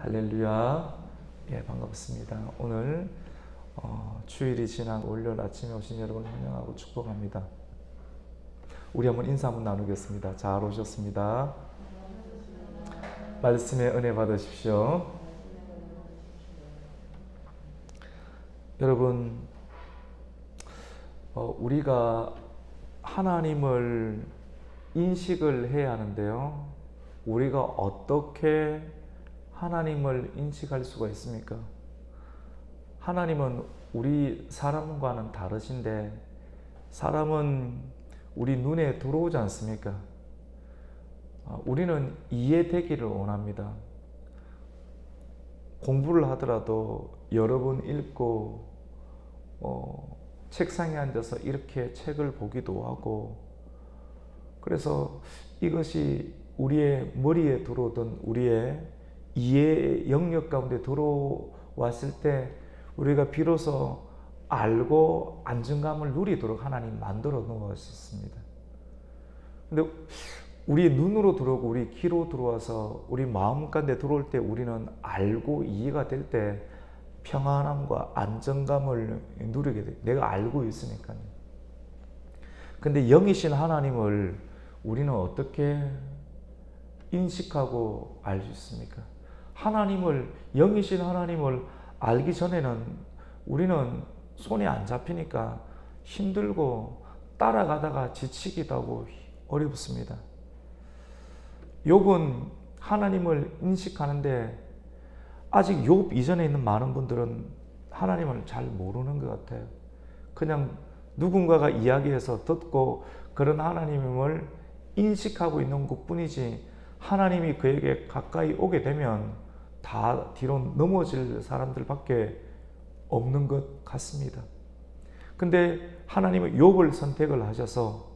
할렐루야. 예, 반갑습니다. 오늘 주일이 지난 월요일 아침에 오신 여러분 환영하고 축복합니다. 우리 한번 인사 한번 나누겠습니다. 잘 오셨습니다. 말씀의 은혜 받으십시오. 여러분, 우리가 하나님을 인식을 해야 하는데요. 우리가 어떻게 하나님을 인식할 수가 있습니까? 하나님은 우리 사람과는 다르신데, 사람은 우리 눈에 들어오지 않습니까? 우리는 이해되기를 원합니다. 공부를 하더라도 여러 번 읽고 책상에 앉아서 이렇게 책을 보기도 하고, 그래서 이것이 우리의 머리에 들어오던 우리의 이해의 영역 가운데 들어왔을 때 우리가 비로소 알고 안정감을 누리도록 하나님 만들어 놓으셨습니다. 근데 우리 눈으로 들어오고 우리 귀로 들어와서 우리 마음 가운데 들어올 때 우리는 알고 이해가 될 때 평안함과 안정감을 누리게 돼. 내가 알고 있으니까요. 근데 영이신 하나님을 우리는 어떻게 인식하고 알 수 있습니까? 하나님을, 영이신 하나님을 알기 전에는 우리는 손에 안 잡히니까 힘들고 따라가다가 지치기도 하고 어렵습니다. 욥은 하나님을 인식하는데 아직 욥 이전에 있는 많은 분들은 하나님을 잘 모르는 것 같아요. 그냥 누군가가 이야기해서 듣고 그런 하나님을 인식하고 있는 것뿐이지, 하나님이 그에게 가까이 오게 되면 다 뒤로 넘어질 사람들밖에 없는 것 같습니다. 근데 하나님은 욥을 선택을 하셔서,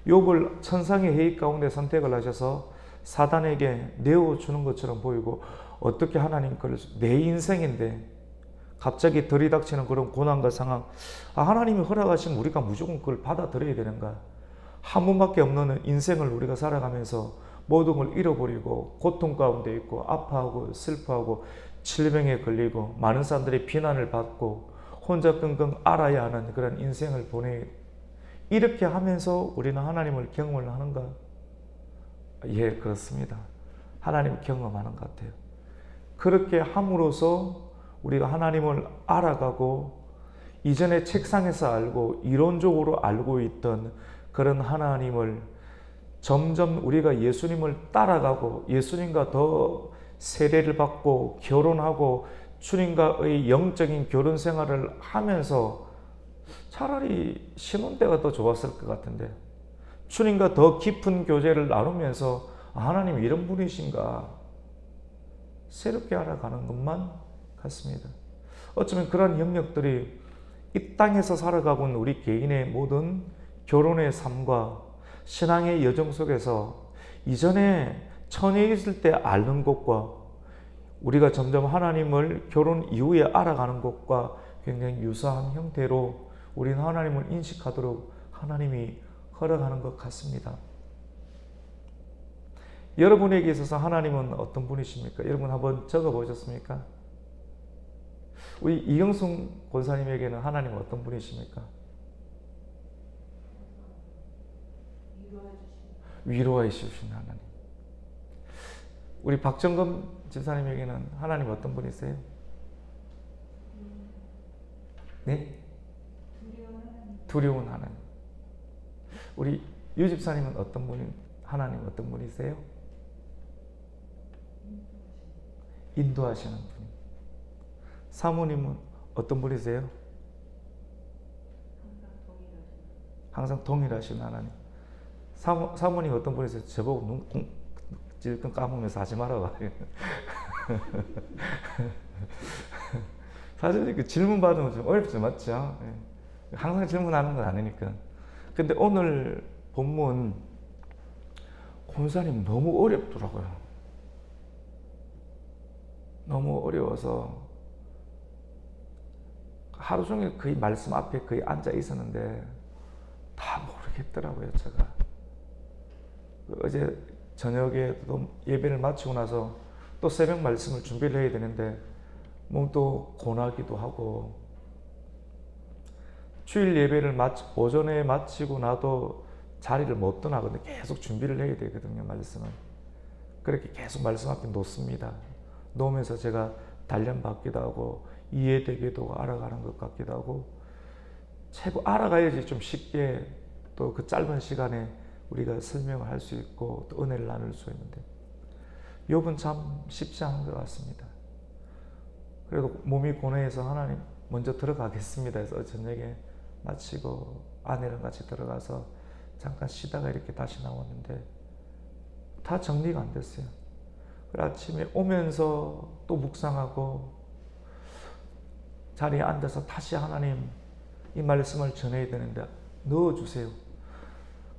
욥을 천상의 회의 가운데 선택을 하셔서 사단에게 내어주는 것처럼 보이고, 어떻게 하나님 그걸 내 인생인데 갑자기 들이닥치는 그런 고난과 상황, 하나님이 허락하시면 우리가 무조건 그걸 받아들여야 되는가? 한 번밖에 없는 인생을 우리가 살아가면서 모든 걸 잃어버리고 고통 가운데 있고 아파하고 슬퍼하고 질병에 걸리고 많은 사람들의 비난을 받고 혼자 끙끙 앓아야 하는 그런 인생을 이렇게 하면서 우리는 하나님을 경험을 하는가? 예, 그렇습니다. 하나님을 경험하는 것 같아요. 그렇게 함으로써 우리가 하나님을 알아가고, 이전에 책상에서 알고 이론적으로 알고 있던 그런 하나님을 점점 우리가 예수님을 따라가고 예수님과 더 세례를 받고 결혼하고 주님과의 영적인 결혼 생활을 하면서 차라리 신혼 때가 더 좋았을 것 같은데, 주님과 더 깊은 교제를 나누면서 하나님 이런 분이신가 새롭게 알아가는 것만 같습니다. 어쩌면 그런 영역들이 이 땅에서 살아가고 있는 우리 개인의 모든 결혼의 삶과 신앙의 여정 속에서 이전에 처녀에 있을 때 앓는 것과 우리가 점점 하나님을 결혼 이후에 알아가는 것과 굉장히 유사한 형태로 우리는 하나님을 인식하도록 하나님이 허락하는 것 같습니다. 여러분에게 있어서 하나님은 어떤 분이십니까? 여러분 한번 적어보셨습니까? 우리 이경순 권사님에게는 하나님은 어떤 분이십니까? 위로해 주시는 하나님. 우리 박정금 집사님에게는 하나님 어떤 분이세요? 네? 두려운 하나님. 우리 유 집사님은 어떤 분이, 하나님 어떤 분이세요? 인도하시는 분. 사모님은 어떤 분이세요? 항상 동일하신 하나님. 사모님 어떤 분이세요? 저보고 눈 질끈 감으면서 하지 말아봐. 사실 그 질문 받으면 좀 어렵죠, 맞죠? 항상 질문하는 건 아니니까. 근데 오늘 본문 권사님 너무 어렵더라고요. 너무 어려워서 하루 종일 거의 말씀 앞에 거의 앉아 있었는데 다 모르겠더라고요, 제가. 어제 저녁에 또 예배를 마치고 나서 또 새벽 말씀을 준비를 해야 되는데 또 고나기도 하고, 주일 예배를 오전에 마치고 나도 자리를 못 떠나거든요. 계속 준비를 해야 되거든요, 말씀을. 그렇게 계속 말씀 앞에 놓습니다. 놓으면서 제가 단련받기도 하고 이해되기도 알아가는 것 같기도 하고, 최고 알아가야지 좀 쉽게 또 그 짧은 시간에 우리가 설명을 할 수 있고 또 은혜를 나눌 수 있는데, 욥은 참 쉽지 않은 것 같습니다. 그래도 몸이 고뇌해서 하나님 먼저 들어가겠습니다 해서 저녁에 마치고 아내랑 같이 들어가서 잠깐 쉬다가 이렇게 다시 나왔는데 다 정리가 안 됐어요. 그래서 아침에 오면서 또 묵상하고 자리에 앉아서 다시 하나님 이 말씀을 전해야 되는데 넣어주세요.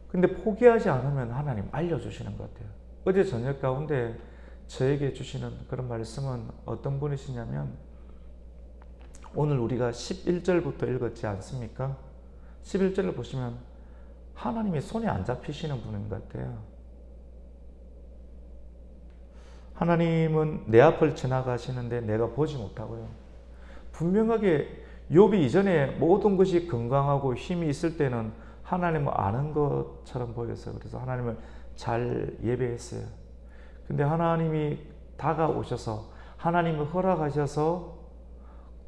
근데 포기하지 않으면 하나님 알려주시는 것 같아요. 어제 저녁 가운데 저에게 주시는 그런 말씀은 어떤 분이시냐면, 오늘 우리가 11절부터 읽었지 않습니까? 11절을 보시면 하나님이 손에 안 잡히시는 분인 것 같아요. 하나님은 내 앞을 지나가시는데 내가 보지 못하고요. 분명하게 욥이 이전에 모든 것이 건강하고 힘이 있을 때는 하나님을 아는 것처럼 보였어요. 그래서 하나님을 잘 예배했어요. 근데 하나님이 다가오셔서 하나님을 허락하셔서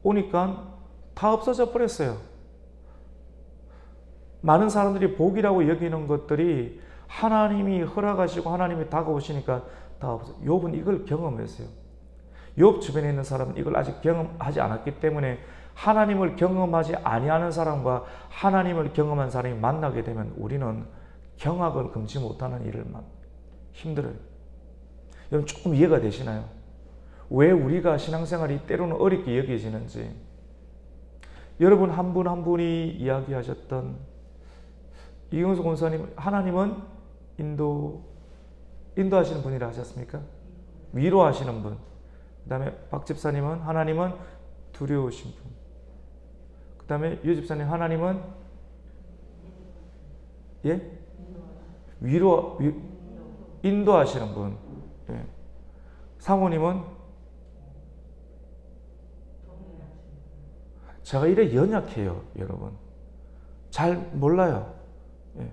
오니까 다 없어져 버렸어요. 많은 사람들이 복이라고 여기는 것들이 하나님이 허락하시고 하나님이 다가오시니까 다 없어요. 욥은 이걸 경험했어요. 욥 주변에 있는 사람은 이걸 아직 경험하지 않았기 때문에 하나님을 경험하지 아니하는 사람과 하나님을 경험한 사람이 만나게 되면 우리는 경악을 금치 못하는 일을 힘들어요. 여러분 조금 이해가 되시나요? 왜 우리가 신앙생활이 때로는 어렵게 여겨지는지. 여러분 한 분 한 분이 이야기하셨던 이경수 권사님, 하나님은 인도하시는 분이라 하셨습니까? 위로하시는 분. 그 다음에 박 집사님은 하나님은 두려우신 분. 그 다음에 유 집사님, 하나님은 인도하시는 분. 예. 사모님은 제가 이래 연약해요, 여러분. 잘 몰라요. 예.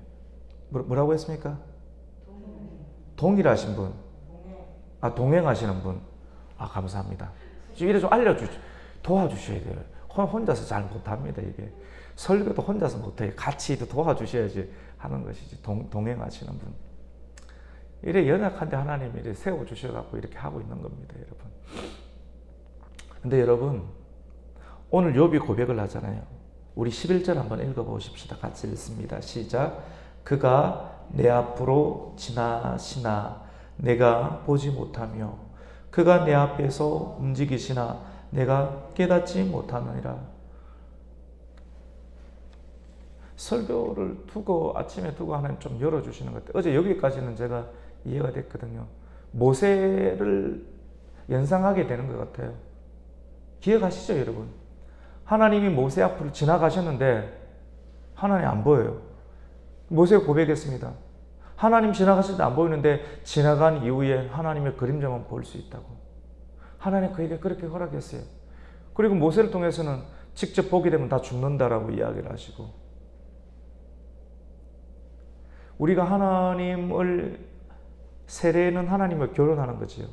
뭐라고 했습니까? 동일하신 분. 동행하시는 분. 감사합니다. 이래 좀 도와주셔야 돼요. 혼자서 잘 못합니다, 이게. 설교도 혼자서 못해요. 같이 도와주셔야지 하는 것이지. 동행하시는 분. 이래 연약한데 하나님이 이래 세워주셔갖고 이렇게 하고 있는 겁니다, 여러분. 근데 여러분, 오늘 욥이 고백을 하잖아요. 우리 11절 한번 읽어보십시다. 같이 읽습니다. 시작. 그가 내 앞으로 지나시나 내가 보지 못하며 그가 내 앞에서 움직이시나 내가 깨닫지 못하느니라. 설교를 두고 아침에 두고 하나님 좀 열어주시는 것 같아요. 어제 여기까지는 제가 이해가 됐거든요. 모세를 연상하게 되는 것 같아요. 기억하시죠, 여러분? 하나님이 모세 앞을 지나가셨는데 하나님 안 보여요. 모세가 고백했습니다. 하나님 지나가실 때 안 보이는데 지나간 이후에 하나님의 그림자만 볼 수 있다고. 하나님 그에게 그렇게 허락했어요. 그리고 모세를 통해서는 직접 보게 되면 다 죽는다라고 이야기를 하시고, 우리가 하나님을 세례는 하나님을 결혼하는 거지요.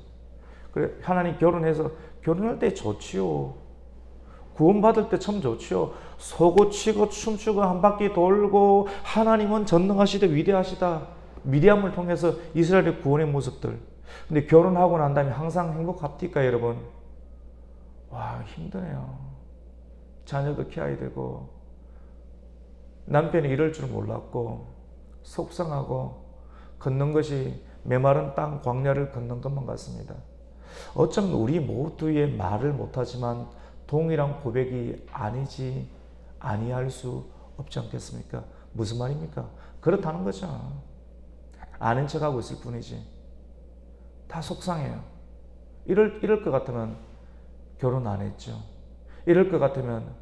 그래, 하나님 결혼해서 결혼할 때 좋지요. 구원받을 때 참 좋지요. 서고 치고 춤추고 한 바퀴 돌고 하나님은 전능하시다 위대하시다. 미리암을 통해서 이스라엘의 구원의 모습들. 근데 결혼하고 난 다음에 항상 행복합니까, 여러분? 와, 힘드네요. 자녀도 키워야 되고 남편이 이럴 줄 몰랐고 속상하고 걷는 것이 메마른 땅 광야를 걷는 것만 같습니다. 어쩌면 우리 모두의 말을 못하지만 동일한 고백이 아니할 수 없지 않겠습니까? 무슨 말입니까? 그렇다는 거죠. 아는 척하고 있을 뿐이지. 다 속상해요. 이럴 것 같으면 결혼 안 했죠. 이럴 것 같으면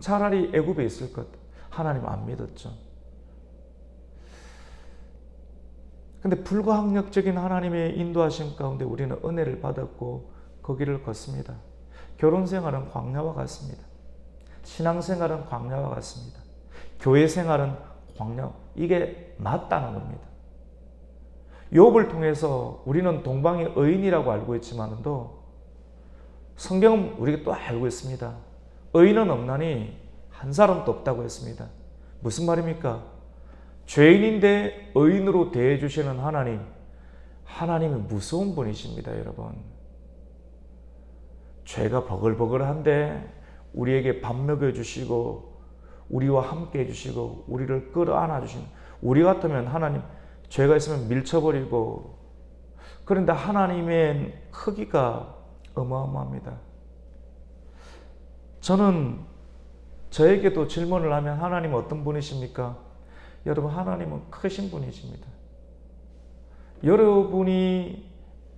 차라리 애굽에 있을 것. 하나님 안 믿었죠. 근데 불가항력적인 하나님의 인도하심 가운데 우리는 은혜를 받았고 그 길을 걷습니다. 결혼생활은 광야와 같습니다. 신앙생활은 광야와 같습니다. 교회생활은 광야, 이게 맞다는 겁니다. 욥을 통해서 우리는 동방의 의인이라고 알고 있지만도 성경은 우리가 또 알고 있습니다. 의인은 없나니 한 사람도 없다고 했습니다. 무슨 말입니까? 죄인인데 의인으로 대해주시는 하나님, 하나님은 무서운 분이십니다, 여러분. 죄가 버글버글한데 우리에게 밥 먹여주시고 우리와 함께 해주시고 우리를 끌어안아 주시는, 우리 같으면 하나님 죄가 있으면 밀쳐버리고, 그런데 하나님의 크기가 어마어마합니다. 저는 저에게도 질문을 하면 하나님은 어떤 분이십니까? 여러분, 하나님은 크신 분이십니다. 여러분이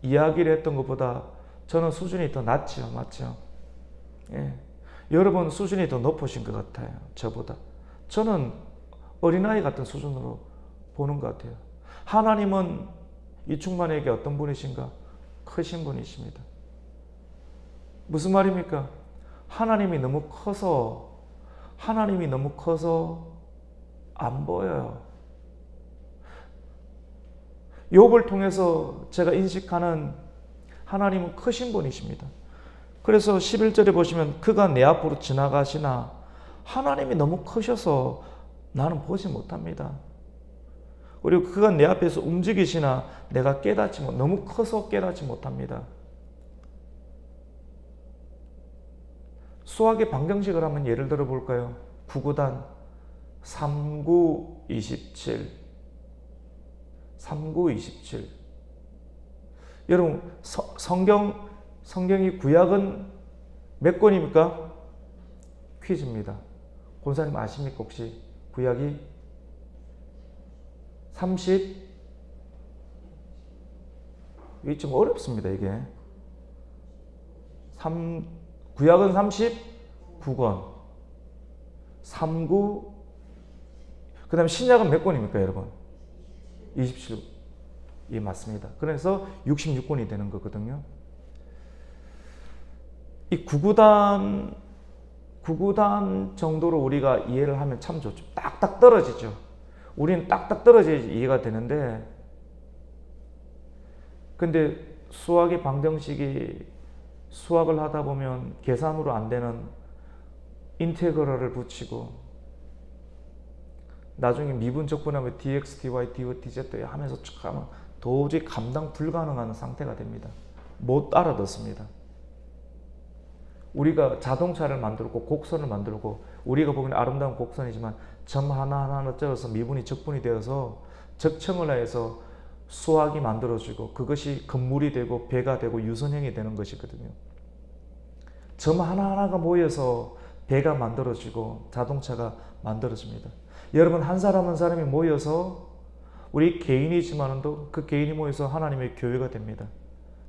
이야기를 했던 것보다 저는 수준이 더 낮죠. 맞죠? 예. 여러분 수준이 더 높으신 것 같아요. 저보다. 저는 어린아이 같은 수준으로 보는 것 같아요. 하나님은 이충만에게 어떤 분이신가? 크신 분이십니다. 무슨 말입니까? 하나님이 너무 커서 안 보여요. 욥을 통해서 제가 인식하는 하나님은 크신 분이십니다. 그래서 11절에 보시면 그가 내 앞으로 지나가시나, 하나님이 너무 크셔서 나는 보지 못합니다. 그리고 그가 내 앞에서 움직이시나 내가 너무 커서 깨닫지 못합니다. 수학의 방정식을 한번 예를 들어 볼까요? 9구단 3927 3927. 여러분, 성경이 구약은 몇 권입니까? 퀴즈입니다. 권사님 아십니까? 혹시 구약이 30? 이게 좀 어렵습니다, 이게. 구약은 39권. 39. 그 다음에 신약은 몇 권입니까, 여러분? 27. 예, 맞습니다. 그래서 66권이 되는 거거든요. 이 9구단 정도로 우리가 이해를 하면 참 좋죠. 딱딱 떨어지죠. 우리는 딱딱 떨어져야지 이해가 되는데, 근데 수학의 방정식이 수학을 하다 보면 계산으로 안 되는 인테그럴을 붙이고 나중에 미분적분하면 dx, dy, dz 하면서 쭉 하면 도저히 감당 불가능한 상태가 됩니다. 못 알아듣습니다. 우리가 자동차를 만들고 곡선을 만들고 우리가 보기엔 아름다운 곡선이지만 점 하나하나 쪄서 미분이 적분이 되어서 적층을 해서 수학이 만들어지고 그것이 건물이 되고 배가 되고 유선형이 되는 것이거든요. 점 하나하나가 모여서 배가 만들어지고 자동차가 만들어집니다. 여러분, 한 사람 한 사람이 모여서 우리 개인이지만도 그 개인이 모여서 하나님의 교회가 됩니다.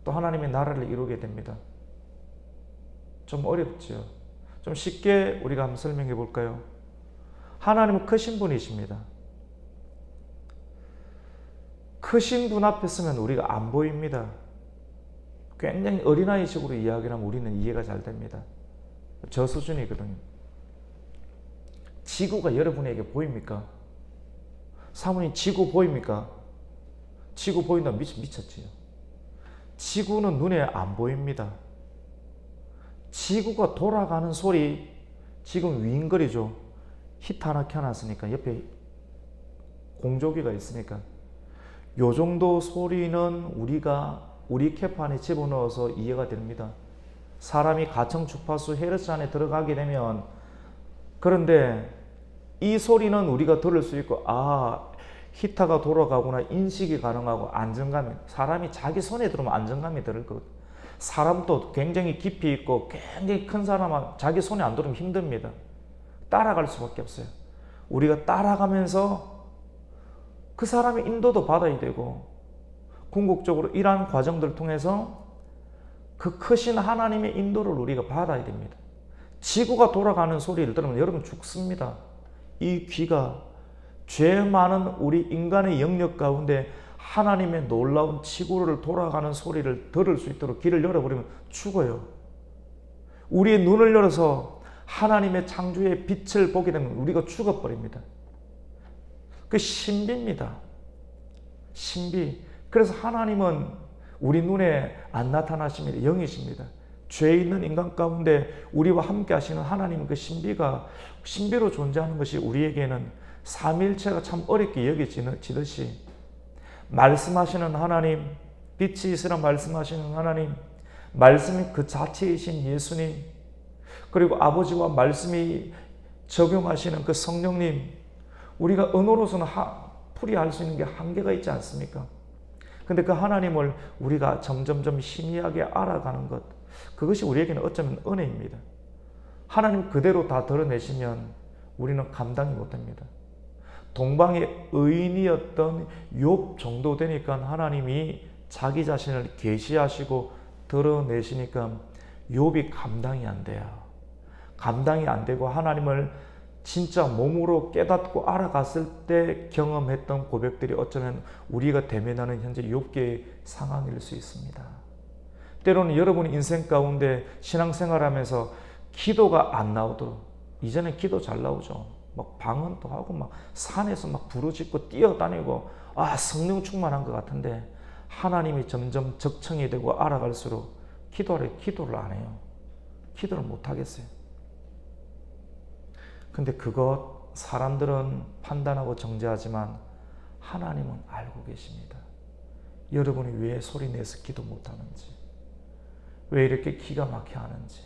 또 하나님의 나라를 이루게 됩니다. 좀 어렵죠. 좀 쉽게 우리가 한번 설명해 볼까요? 하나님은 크신 분이십니다. 크신 분 앞에 서면 우리가 안 보입니다. 굉장히 어린아이식으로 이야기를 하면 우리는 이해가 잘 됩니다. 저 수준이거든요. 지구가 여러분에게 보입니까? 사모님, 지구 보입니까? 지구 보인다면 미쳤지요. 지구는 눈에 안 보입니다. 지구가 돌아가는 소리 지금 윙거리죠. 히터 하나 켜놨으니까 옆에 공조기가 있으니까 요 정도 소리는 우리 캐파 안에 집어넣어서 이해가 됩니다. 사람이 가청 주파수 헤르츠 안에 들어가게 되면, 그런데 이 소리는 우리가 들을 수 있고, 아, 히터가 돌아가구나 인식이 가능하고 안정감이, 사람이 자기 손에 들으면 안정감이 들을 거거든요. 사람도 굉장히 깊이 있고 굉장히 큰 사람은 자기 손에 안 들으면 힘듭니다. 따라갈 수밖에 없어요. 우리가 따라가면서 그 사람의 인도도 받아야 되고 궁극적으로 이러한 과정들을 통해서 그 크신 하나님의 인도를 우리가 받아야 됩니다. 지구가 돌아가는 소리를 들으면 여러분 죽습니다. 이 귀가 죄 많은 우리 인간의 영역 가운데 하나님의 놀라운 지구를 돌아가는 소리를 들을 수 있도록 길을 열어버리면 죽어요. 우리의 눈을 열어서 하나님의 창조의 빛을 보게 되면 우리가 죽어버립니다. 그 신비입니다. 신비. 그래서 하나님은 우리 눈에 안 나타나십니다. 영이십니다. 죄 있는 인간 가운데 우리와 함께 하시는 하나님의 그 신비가 신비로 존재하는 것이 우리에게는 삼위일체가 참 어렵게 여겨지듯이 말씀하시는 하나님, 빛이 있으라 말씀하시는 하나님, 말씀이 그 자체이신 예수님, 그리고 아버지와 말씀이 적용하시는 그 성령님, 우리가 언어로서는 풀이할 수 있는 게 한계가 있지 않습니까? 근데 그 하나님을 우리가 점점점 희미하게 알아가는 것, 그것이 우리에게는 어쩌면 은혜입니다. 하나님 그대로 다 드러내시면 우리는 감당이 못합니다. 동방의 의인이었던 욥 정도 되니까 하나님이 자기 자신을 계시하시고 드러내시니까 욥이 감당이 안 돼요. 감당이 안 되고 하나님을 진짜 몸으로 깨닫고 알아갔을 때 경험했던 고백들이 어쩌면 우리가 대면하는 현재 욥기의 상황일 수 있습니다. 때로는 여러분의 인생 가운데 신앙생활하면서 기도가 안 나오도록, 이전엔 기도 잘 나오죠. 막 방언도 하고 막 산에서 막 부르짖고 뛰어다니고 성령 충만한 것 같은데 하나님이 점점 적청이 되고 알아갈수록 기도를 안 해요. 기도를 못 하겠어요. 근데 그것 사람들은 판단하고 정죄하지만 하나님은 알고 계십니다. 여러분이 왜 소리 내서 기도 못 하는지, 왜 이렇게 기가 막혀 하는지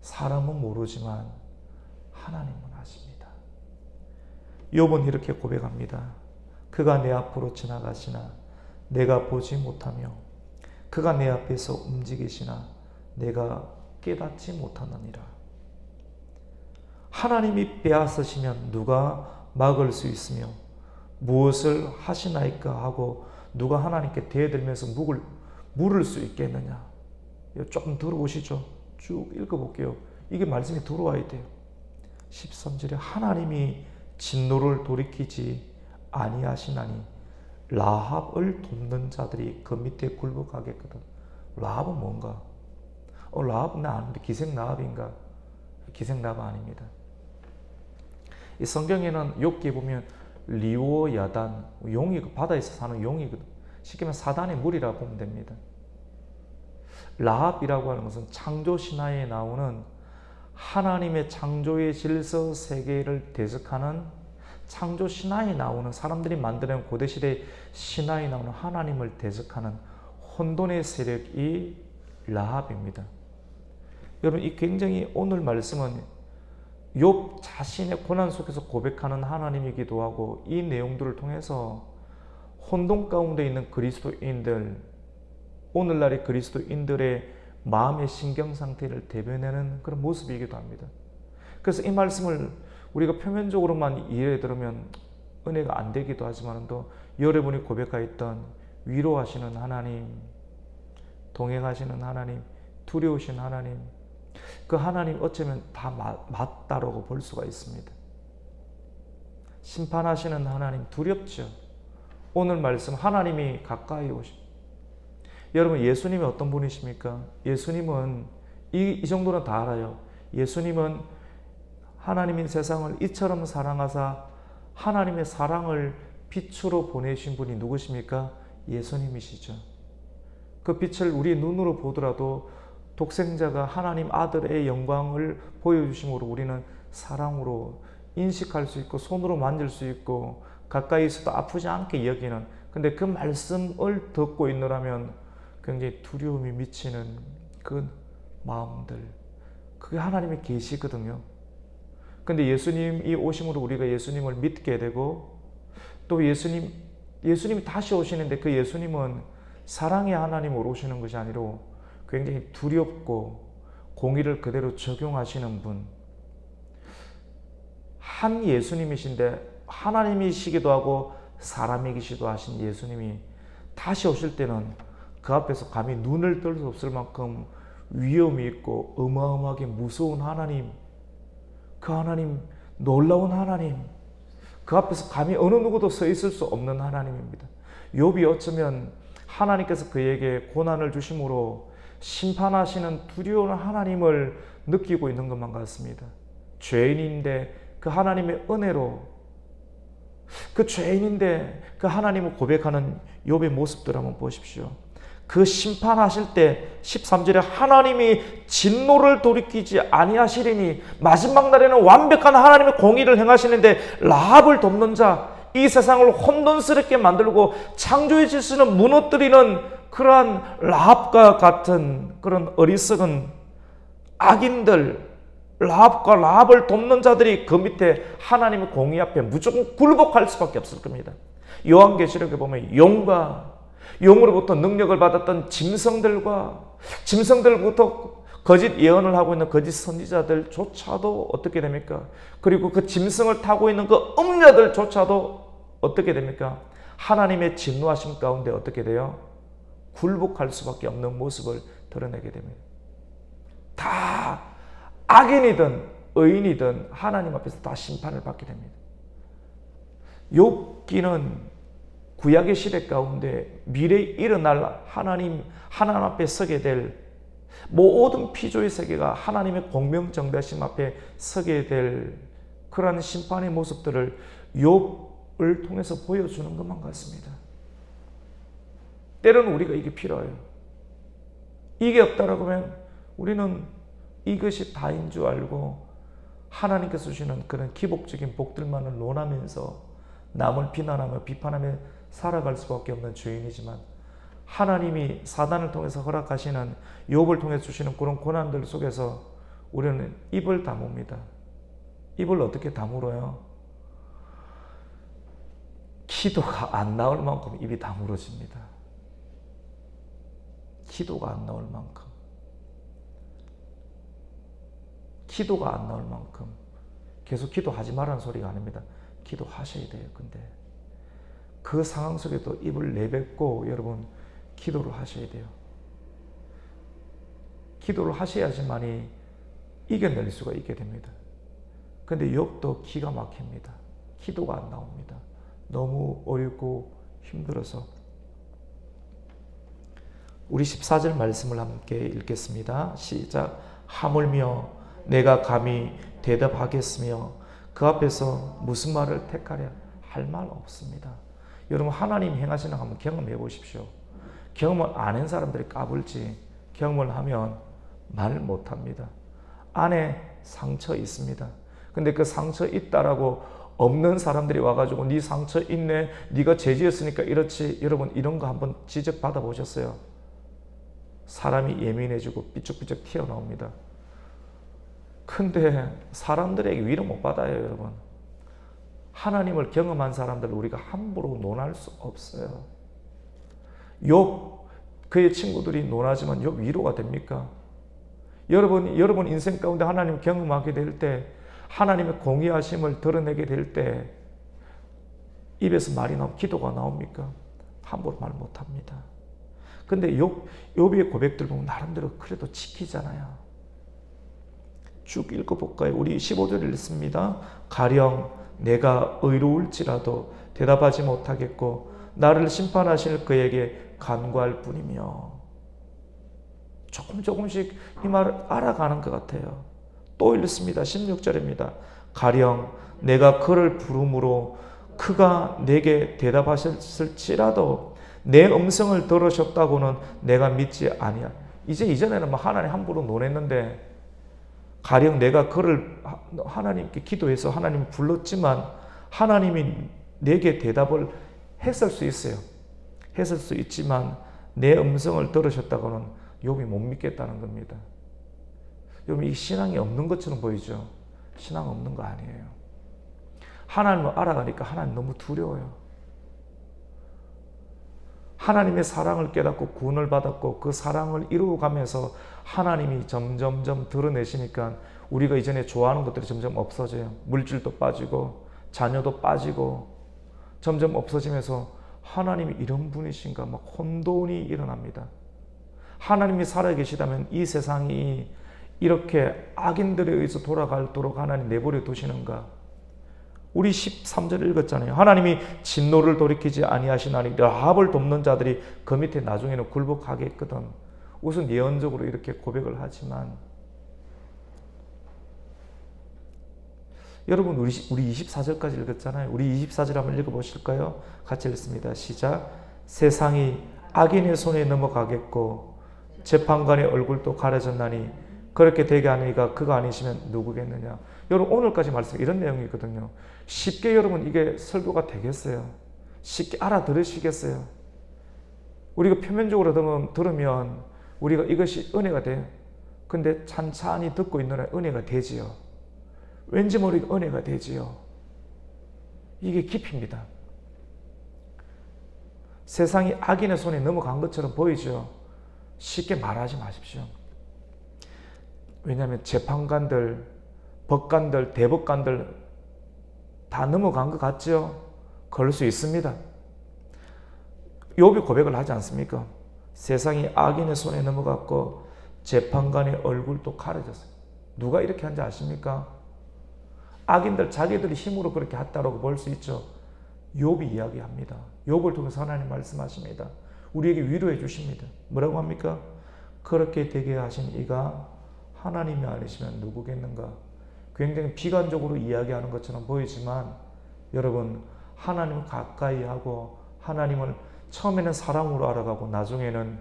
사람은 모르지만 하나님은 아십니다. 욥은 이렇게 고백합니다. 그가 내 앞으로 지나가시나 내가 보지 못하며 그가 내 앞에서 움직이시나 내가 깨닫지 못하느니라. 하나님이 빼앗으시면 누가 막을 수 있으며 무엇을 하시나이까 하고 누가 하나님께 대들면서 물을 수 있겠느냐. 조금 들어오시죠. 쭉 읽어볼게요. 이게 말씀이 들어와야 돼요. 13절에 하나님이 진노를 돌이키지 아니하시나니 라합을 돕는 자들이 그 밑에 굴복하겠거든. 라합은 뭔가? 라합은 나 아는데 기생라합인가? 기생라합 아닙니다. 이 성경에는 욥기에 보면 리오야단, 용이 바다에서 사는 용이거든. 쉽게 말하면 사단의 무리라고 보면 됩니다. 라합이라고 하는 것은 창조 신화에 나오는 하나님의 창조의 질서 세계를 대적하는 창조 신화에 나오는 사람들이 만드는 고대시대 신화에 나오는 하나님을 대적하는 혼돈의 세력이 라합입니다. 여러분, 이 굉장히 오늘 말씀은 욥 자신의 고난 속에서 고백하는 하나님이기도 하고 이 내용들을 통해서 혼돈 가운데 있는 그리스도인들, 오늘날의 그리스도인들의 마음의 신경 상태를 대변하는 그런 모습이기도 합니다. 그래서 이 말씀을 우리가 표면적으로만 이해해 들으면 은혜가 안 되기도 하지만 또 여러분이 고백하였던 위로하시는 하나님, 동행하시는 하나님, 두려우신 하나님, 그 하나님 어쩌면 다 맞다라고 볼 수가 있습니다. 심판하시는 하나님 두렵죠. 오늘 말씀 하나님이 가까이 오십니다. 여러분, 예수님이 어떤 분이십니까? 예수님은 이 정도는 다 알아요. 예수님은 하나님인 세상을 이처럼 사랑하사 하나님의 사랑을 빛으로 보내신 분이 누구십니까? 예수님이시죠. 그 빛을 우리 눈으로 보더라도 독생자가 하나님 아들의 영광을 보여주심으로 우리는 사랑으로 인식할 수 있고 손으로 만질 수 있고 가까이 있어도 아프지 않게 여기는, 근데 그 말씀을 듣고 있노라면 굉장히 두려움이 미치는 그 마음들, 그게 하나님의 계시거든요. 근데 예수님이 오심으로 우리가 예수님을 믿게 되고 또 예수님이 다시 오시는데 그 예수님은 사랑의 하나님으로 오시는 것이 아니라 굉장히 두렵고 공의를 그대로 적용하시는 분, 한 예수님이신데 하나님이시기도 하고 사람이시기도 하신 예수님이 다시 오실 때는 그 앞에서 감히 눈을 뜰 수 없을 만큼 위험이 있고 어마어마하게 무서운 하나님, 그 하나님, 놀라운 하나님, 그 앞에서 감히 어느 누구도 서 있을 수 없는 하나님입니다. 욥이 어쩌면 하나님께서 그에게 고난을 주심으로 심판하시는 두려운 하나님을 느끼고 있는 것만 같습니다. 죄인인데 그 하나님의 은혜로, 그 죄인인데 그 하나님을 고백하는 욥의 모습들 한번 보십시오. 그 심판하실 때 13절에 하나님이 진노를 돌이키지 아니하시리니, 마지막 날에는 완벽한 하나님의 공의를 행하시는데 라합을 돕는 자, 이 세상을 혼돈스럽게 만들고 창조의 질서는 무너뜨리는 그러한 라합과 같은 그런 어리석은 악인들, 라합과 라합을 돕는 자들이 그 밑에 하나님의 공의 앞에 무조건 굴복할 수밖에 없을 겁니다. 요한계시록에 보면 용으로부터 능력을 받았던 짐승들부터 거짓 예언을 하고 있는 거짓 선지자들조차도 어떻게 됩니까? 그리고 그 짐승을 타고 있는 그 음녀들조차도 어떻게 됩니까? 하나님의 진노하심 가운데 어떻게 돼요? 굴복할 수밖에 없는 모습을 드러내게 됩니다. 다 악인이든 의인이든 하나님 앞에서 다 심판을 받게 됩니다. 욥기는 구약의 시대 가운데 미래에 일어날 하나님 앞에 서게 될 모든 피조의 세계가 하나님의 공명정대하심 앞에 서게 될 그러한 심판의 모습들을 욥을 통해서 보여주는 것만 같습니다. 때로는 우리가 이게 필요해요. 이게 없다라고 하면 우리는 이것이 다인 줄 알고 하나님께서 주시는 그런 기복적인 복들만을 논하면서 남을 비난하며 비판하며 살아갈 수밖에 없는 죄인이지만, 하나님이 사단을 통해서 허락하시는, 욥을 통해서 주시는 그런 고난들 속에서 우리는 입을 다뭅니다. 입을 어떻게 다물어요? 기도가 안 나올 만큼 입이 다물어집니다. 기도가 안 나올 만큼. 기도가 안 나올 만큼. 계속 기도하지 말라는 소리가 아닙니다. 기도하셔야 돼요. 근데 그 상황 속에도 입을 내뱉고 여러분 기도를 하셔야 돼요. 기도를 하셔야지만이 이겨낼 수가 있게 됩니다. 근데 욥도 기가 막힙니다. 기도가 안 나옵니다. 너무 어렵고 힘들어서. 우리 14절 말씀을 함께 읽겠습니다. 시작. 하물며 내가 감히 대답하겠으며 그 앞에서 무슨 말을 택하랴 할 말 없습니다. 여러분 하나님 행하시는 거 한번 경험해 보십시오. 경험을 안 한 사람들이 까불지 경험을 하면 말 못합니다. 안에 상처 있습니다. 근데 그 상처 있다라고 없는 사람들이 와가지고 네 상처 있네, 네가 죄지었으니까 이렇지, 여러분 이런 거 한번 지적받아 보셨어요? 사람이 예민해지고 삐죽삐죽 튀어나옵니다. 근데 사람들에게 위로 못 받아요. 여러분 하나님을 경험한 사람들 우리가 함부로 논할 수 없어요. 욥 그의 친구들이 논하지만 욥 위로가 됩니까? 여러분 인생 가운데 하나님을 경험하게 될 때, 하나님의 공의하심을 드러내게 될 때 입에서 말이 나오고 기도가 나옵니까? 함부로 말 못합니다. 근데 욥의 고백들 보면 나름대로 그래도 지키잖아요. 쭉 읽어볼까요? 우리 15절 읽습니다. 가령 내가 의로울지라도 대답하지 못하겠고 나를 심판하실 그에게 간구할 뿐이며. 조금씩 이 말을 알아가는 것 같아요. 또 읽습니다. 16절입니다. 가령 내가 그를 부름으로 그가 내게 대답하셨을지라도 내 음성을 들으셨다고는 내가 믿지 아니야. 이전에는 뭐 하나님 함부로 논했는데, 가령 내가 그를 하나님께 기도해서 하나님 불렀지만 하나님이 내게 대답을 했을 수 있어요. 했을 수 있지만 내 음성을 들으셨다고는 욥이 못 믿겠다는 겁니다. 여러분 이 신앙이 없는 것처럼 보이죠? 신앙 없는 거 아니에요. 하나님을 알아가니까 하나님 너무 두려워요. 하나님의 사랑을 깨닫고 구원을 받았고 그 사랑을 이루어가면서 하나님이 점점점 드러내시니까 우리가 이전에 좋아하는 것들이 점점 없어져요. 물질도 빠지고 자녀도 빠지고 점점 없어지면서 하나님이 이런 분이신가 막 혼돈이 일어납니다. 하나님이 살아계시다면 이 세상이 이렇게 악인들에 의해서 돌아가도록 하나님 내버려 두시는가? 우리 13절 읽었잖아요. 하나님이 진노를 돌이키지 아니하시나니 라합을 돕는 자들이 그 밑에 나중에는 굴복하겠거든. 우선 예언적으로 이렇게 고백을 하지만 여러분 우리 24절까지 읽었잖아요. 우리 24절 한번 읽어보실까요? 같이 읽습니다. 시작. 세상이 악인의 손에 넘어가겠고 재판관의 얼굴도 가려졌나니 그렇게 되게 하니까 그가 아니시면 누구겠느냐. 여러분 오늘까지 말씀 이런 내용이거든요. 쉽게 여러분 이게 설교가 되겠어요? 쉽게 알아들으시겠어요? 우리가 표면적으로 들으면 우리가 이것이 은혜가 돼요. 근데 찬찬히 듣고 있느라 은혜가 되지요. 왠지 모르게 은혜가 되지요. 이게 깊이입니다. 세상이 악인의 손에 넘어간 것처럼 보이죠. 쉽게 말하지 마십시오. 왜냐하면 재판관들, 법관들, 대법관들 다 넘어간 것 같죠? 그럴 수 있습니다. 욥이 고백을 하지 않습니까? 세상이 악인의 손에 넘어갔고 재판관의 얼굴도 가려졌어요. 누가 이렇게 한지 아십니까? 악인들 자기들이 힘으로 그렇게 했다고 볼 수 있죠. 욥이 이야기합니다. 욥을 통해서 하나님 말씀하십니다. 우리에게 위로해 주십니다. 뭐라고 합니까? 그렇게 되게 하신 이가 하나님이 아니시면 누구겠는가? 굉장히 비관적으로 이야기하는 것처럼 보이지만 여러분 하나님을 가까이 하고 하나님을 처음에는 사랑으로 알아가고 나중에는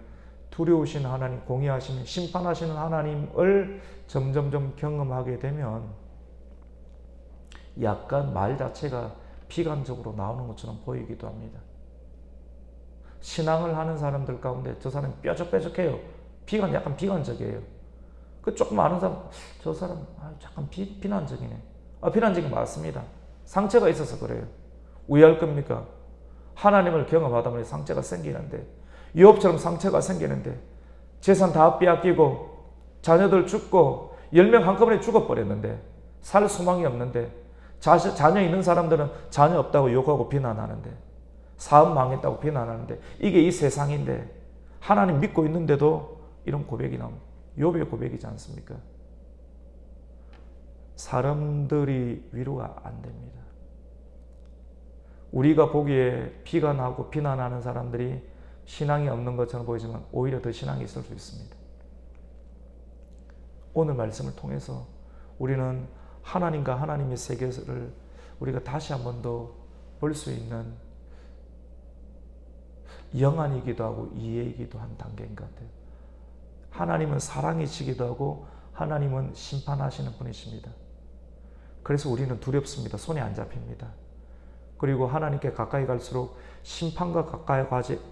두려우신 하나님, 공의하시는 심판하시는 하나님을 점점점 경험하게 되면 약간 말 자체가 비관적으로 나오는 것처럼 보이기도 합니다. 신앙을 하는 사람들 가운데 저 사람이 뾰족뾰족해요. 약간 비관적이에요. 그 조금 아는 사람, 저 사람 약간 비난적이네. 비난적인 게 맞습니다. 상처가 있어서 그래요. 왜 할 겁니까? 하나님을 경험하다 보니 상처가 생기는데, 욥처럼 상처가 생기는데, 재산 다 빼앗기고, 자녀들 죽고, 10명 한꺼번에 죽어버렸는데, 살 소망이 없는데, 자녀 있는 사람들은 자녀 없다고 욕하고 비난하는데, 사업 망했다고 비난하는데, 이게 이 세상인데, 하나님 믿고 있는데도 이런 고백이 나옵니다. 욥의 고백이지 않습니까? 사람들이 위로가 안 됩니다. 우리가 보기에 비관하고 비난하는 사람들이 신앙이 없는 것처럼 보이지만 오히려 더 신앙이 있을 수 있습니다. 오늘 말씀을 통해서 우리는 하나님과 하나님의 세계를 우리가 다시 한 번 더 볼 수 있는 영안이기도 하고 이해이기도 한 단계인 것 같아요. 하나님은 사랑이시기도 하고 하나님은 심판하시는 분이십니다. 그래서 우리는 두렵습니다. 손에 안 잡힙니다. 그리고 하나님께 가까이 갈수록 심판과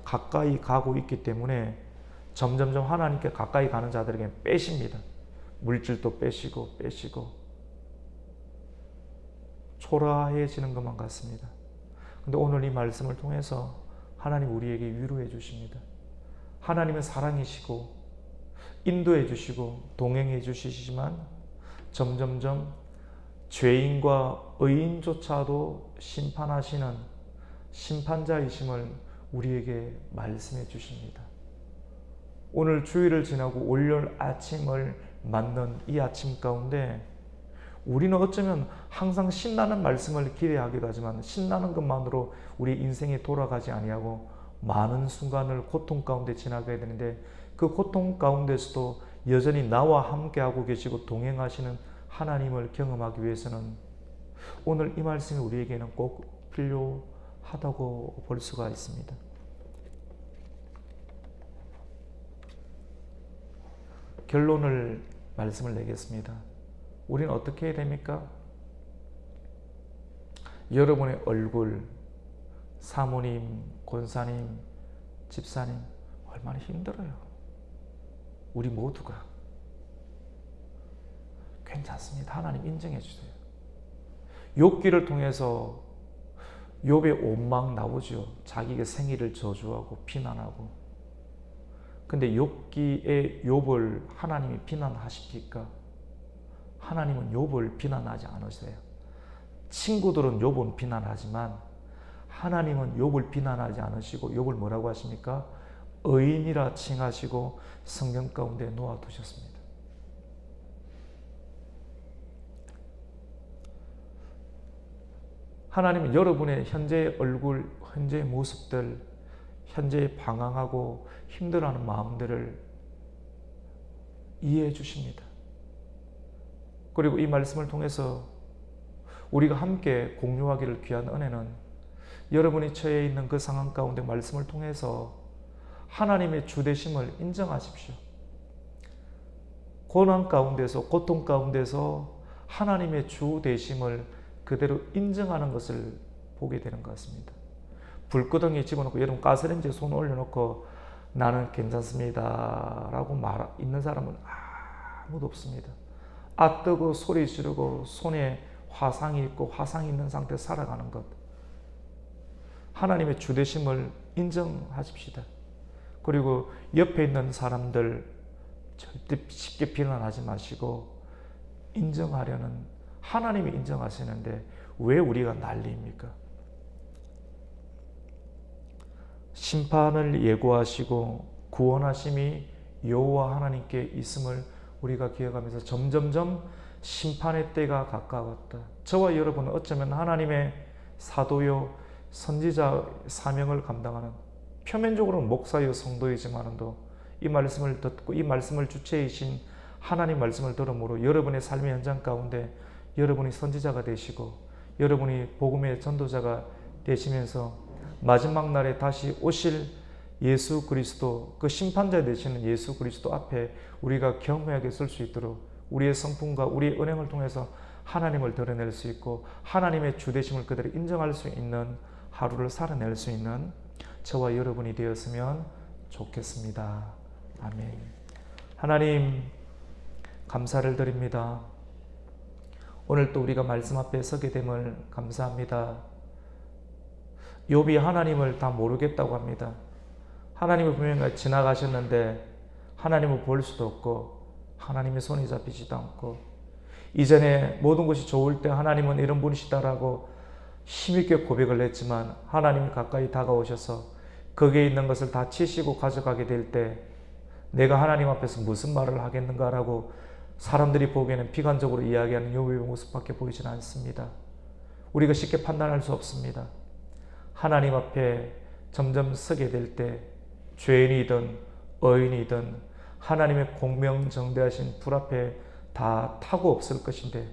가까이 가고 있기 때문에 점점점 하나님께 가까이 가는 자들에게 빼십니다. 물질도 빼시고 초라해지는 것만 같습니다. 근데 오늘 이 말씀을 통해서 하나님 우리에게 위로해 주십니다. 하나님은 사랑이시고 인도해 주시고 동행해 주시지만 점점점 죄인과 의인조차도 심판하시는 심판자이심을 우리에게 말씀해 주십니다. 오늘 주일을 지나고 월요일 아침을 맞는 이 아침 가운데 우리는 어쩌면 항상 신나는 말씀을 기대하기도 하지만 신나는 것만으로 우리 인생이 돌아가지 아니하고 많은 순간을 고통 가운데 지나가야 되는데 그 고통 가운데서도 여전히 나와 함께하고 계시고 동행하시는 하나님을 경험하기 위해서는 오늘 이 말씀이 우리에게는 꼭 필요하다고 볼 수가 있습니다. 결론을 말씀을 내겠습니다. 우리는 어떻게 해야 됩니까? 여러분의 얼굴, 사모님, 권사님, 집사님 얼마나 힘들어요. 우리 모두가. 괜찮습니다. 하나님 인정해 주세요. 욥기를 통해서 욥의 원망 나오죠. 자기가 생일을 저주하고 비난하고. 근데 욥기에 욥을 하나님이 비난하십니까? 하나님은 욥을 비난하지 않으세요. 친구들은 욥은 비난하지만 하나님은 욥을 비난하지 않으시고 욥을 뭐라고 하십니까? 의인이라 칭하시고 성경 가운데 놓아두셨습니다. 하나님은 여러분의 현재의 얼굴, 현재의 모습들, 현재의 방황하고 힘들어하는 마음들을 이해해 주십니다. 그리고 이 말씀을 통해서 우리가 함께 공유하기를 귀한 은혜는 여러분이 처해 있는 그 상황 가운데 말씀을 통해서 하나님의 주되심을 인정하십시오. 고난 가운데서, 고통 가운데서 하나님의 주되심을 그대로 인정하는 것을 보게 되는 것 같습니다. 불구덩이에 집어넣고 여러분 가스레인지에 손 올려놓고 나는 괜찮습니다 라고 있는 사람은 아무도 없습니다. 아 뜨고 소리 지르고 손에 화상이 있고 화상이 있는 상태에서 살아가는 것. 하나님의 주되심을 인정하십시다. 그리고 옆에 있는 사람들 절대 쉽게 비난하지 마시고 인정하려는, 하나님이 인정하시는데 왜 우리가 난리입니까? 심판을 예고하시고 구원하심이 여호와 하나님께 있음을 우리가 기억하면서 점점점 심판의 때가 가까웠다. 저와 여러분은 어쩌면 하나님의 사도요 선지자 사명을 감당하는, 표면적으로는 목사요 성도이지만도 이 말씀을 듣고 이 말씀을 주체이신 하나님 말씀을 들음으로 여러분의 삶의 현장 가운데 여러분이 선지자가 되시고 여러분이 복음의 전도자가 되시면서 마지막 날에 다시 오실 예수 그리스도, 그 심판자 되시는 예수 그리스도 앞에 우리가 겸허하게 설 수 있도록 우리의 성품과 우리의 은행을 통해서 하나님을 드러낼 수 있고 하나님의 주되심을 그대로 인정할 수 있는 하루를 살아낼 수 있는 저와 여러분이 되었으면 좋겠습니다. 아멘. 하나님 감사를 드립니다. 오늘 또 우리가 말씀 앞에 서게 됨을 감사합니다. 욥이 하나님을 다 모르겠다고 합니다. 하나님을 분명히 지나가셨는데 하나님을 볼 수도 없고 하나님의 손이 잡히지도 않고 이전에 모든 것이 좋을 때 하나님은 이런 분이시다라고 힘있게 고백을 했지만 하나님이 가까이 다가오셔서 거기에 있는 것을 다 치시고 가져가게 될 때 내가 하나님 앞에서 무슨 말을 하겠는가라고 사람들이 보기에는 비관적으로 이야기하는 욥의 모습밖에 보이진 않습니다. 우리가 쉽게 판단할 수 없습니다. 하나님 앞에 점점 서게 될 때 죄인이든 의인이든 하나님의 공명정대하신 불 앞에 다 타고 없을 것인데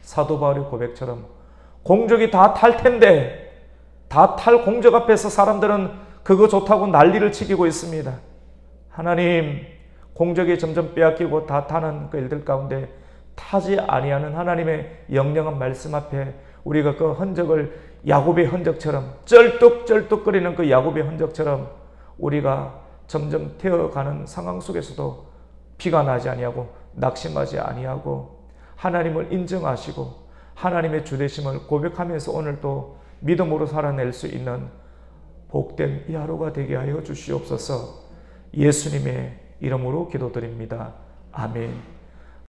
사도 바울의 고백처럼 공적이 다 탈 텐데 다 탈 공적 앞에서 사람들은 그거 좋다고 난리를 치고 있습니다. 하나님 공적이 점점 빼앗기고 다 타는 그 일들 가운데 타지 아니하는 하나님의 영영한 말씀 앞에 우리가 그 흔적을 야곱의 흔적처럼 쩔뚝쩔뚝거리는 그 야곱의 흔적처럼 우리가 점점 태워가는 상황 속에서도 비관하지 아니하고 낙심하지 아니하고 하나님을 인정하시고 하나님의 주되심을 고백하면서 오늘도 믿음으로 살아낼 수 있는 복된 이 하루가 되게 하여 주시옵소서. 예수님의 이름으로 기도드립니다. 아멘.